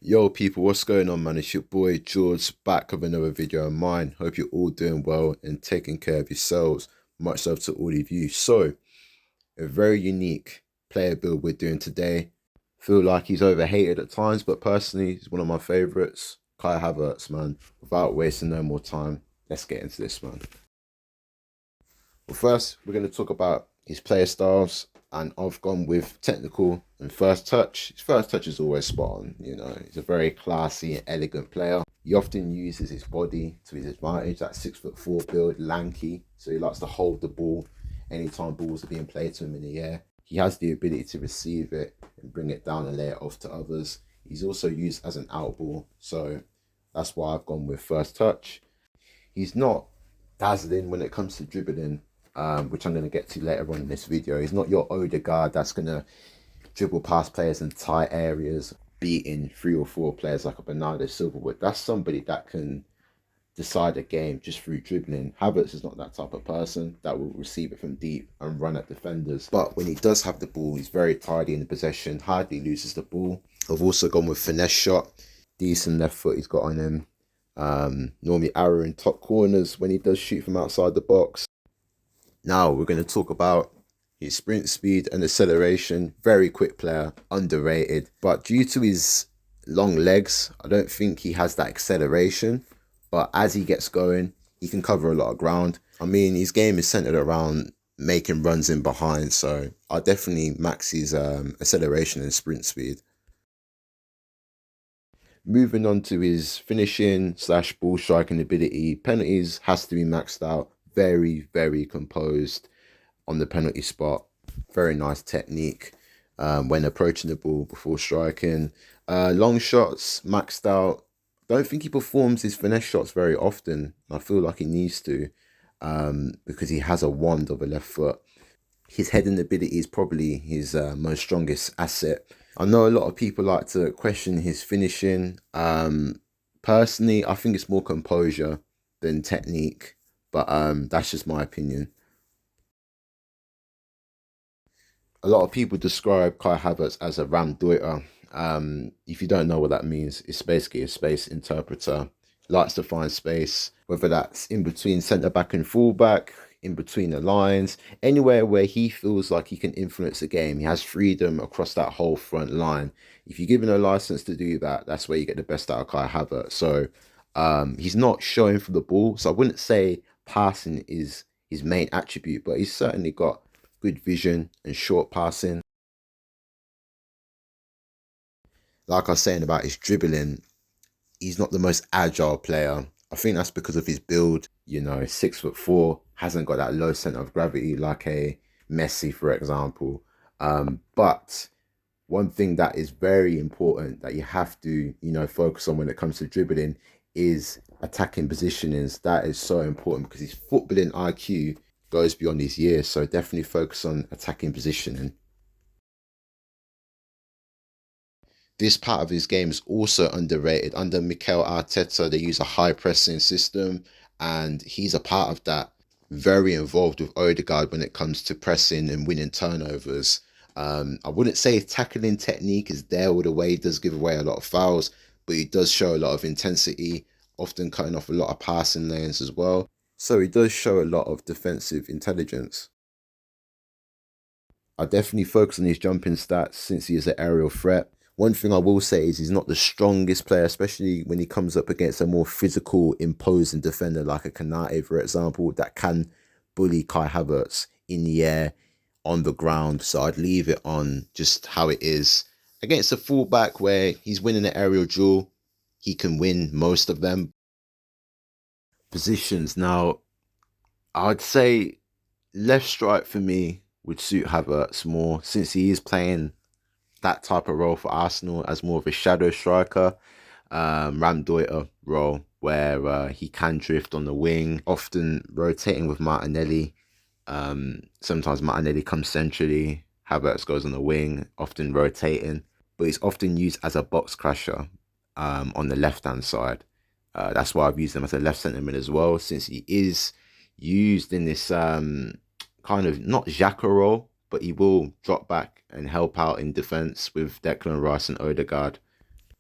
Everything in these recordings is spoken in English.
Yo people, what's going on, man? It's your boy George back with another video of mine. Hope you're all doing well and taking care of yourselves. Much love to all of you. So, a very unique player build we're doing today. Feel like he's overhated at times, but personally, he's one of my favorites. Kai Havertz, man. Without wasting no more time, let's get into this, man. Well, first, we're going to talk about his player styles, and I've gone with technical and first touch. His first touch is always spot on, you know. He's a very classy and elegant player. He often uses his body to his advantage, that 6'4" build, lanky. So he likes to hold the ball anytime balls are being played to him in the air. He has the ability to receive it and bring it down and lay it off to others. He's also used as an out ball, so that's why I've gone with first touch. He's not dazzling when it comes to dribbling, which I'm going to get to later on in this video. He's not your Odegaard that's going to dribble past players in tight areas, beating 3 or 4 players like a Bernardo Silva would. That's somebody that can decide a game just through dribbling. Havertz is not that type of person that will receive it from deep and run at defenders. But when he does have the ball, he's very tidy in the possession, hardly loses the ball. I've also gone with finesse shot, decent left foot he's got on him. Normally arrowing top corners when he does shoot from outside the box. Now we're going to talk about his sprint speed and acceleration. Very quick player, underrated. But due to his long legs, I don't think he has that acceleration. But as he gets going, he can cover a lot of ground. I mean, his game is centered around making runs in behind. So I'll definitely max his acceleration and sprint speed. Moving on to his finishing / ball striking ability. Penalties has to be maxed out. Very, very composed on the penalty spot. Very nice technique when approaching the ball before striking. Long shots maxed out. Don't think he performs his finesse shots very often. I feel like he needs to because he has a wand of a left foot. His heading ability is probably his most strongest asset. I know a lot of people like to question his finishing. Personally, I think it's more composure than technique. But that's just my opinion. A lot of people describe Kai Havertz as a Ramdeuter. If you don't know what that means, it's basically a space interpreter. Likes to find space, whether that's in between centre back and full back, in between the lines, anywhere where he feels like he can influence the game. He has freedom across that whole front line. If you're given a license to do that, that's where you get the best out of Kai Havertz. So he's not showing for the ball. So I wouldn't say passing is his main attribute, but he's certainly got good vision and short passing. Like I was saying about his dribbling, he's not the most agile player. I think that's because of his build. You know, 6'4", hasn't got that low center of gravity like a Messi, for example. But one thing that is very important that you have to, you know, focus on when it comes to dribbling is attacking positionings. That is so important because his footballing IQ goes beyond his years. So definitely focus on attacking positioning. This part of his game is also underrated. Under Mikel Arteta, they use a high pressing system, and he's a part of that. Very involved with Odegaard when it comes to pressing and winning turnovers. I wouldn't say his tackling technique is there all the way. He does give away a lot of fouls, but he does show a lot of intensity, often cutting off a lot of passing lanes as well. So he does show a lot of defensive intelligence. I definitely focus on his jumping stats since he is an aerial threat. One thing I will say is he's not the strongest player, especially when he comes up against a more physical, imposing defender like a Kanate, for example, that can bully Kai Havertz in the air, on the ground. So I'd leave it on just how it is. Against a fullback where he's winning an aerial duel, he can win most of them. Positions. Now, I'd say left strike for me would suit Havertz more since he is playing that type of role for Arsenal as more of a shadow striker, Ramdeuter role where he can drift on the wing, often rotating with Martinelli. Sometimes Martinelli comes centrally, Havertz goes on the wing, often rotating, but he's often used as a box crasher on the left-hand side. That's why I've used him as a left centre mid as well, since he is used in this kind of not Xhaka role, but he will drop back and help out in defence with Declan Rice and Odegaard.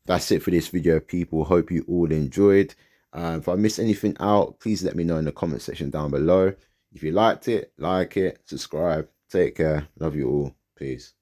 that's it for this video, people. Hope you all enjoyed. If I missed anything out, please let me know in the comment section down below. If you liked it, like it, subscribe. Take care. Love you all. Peace.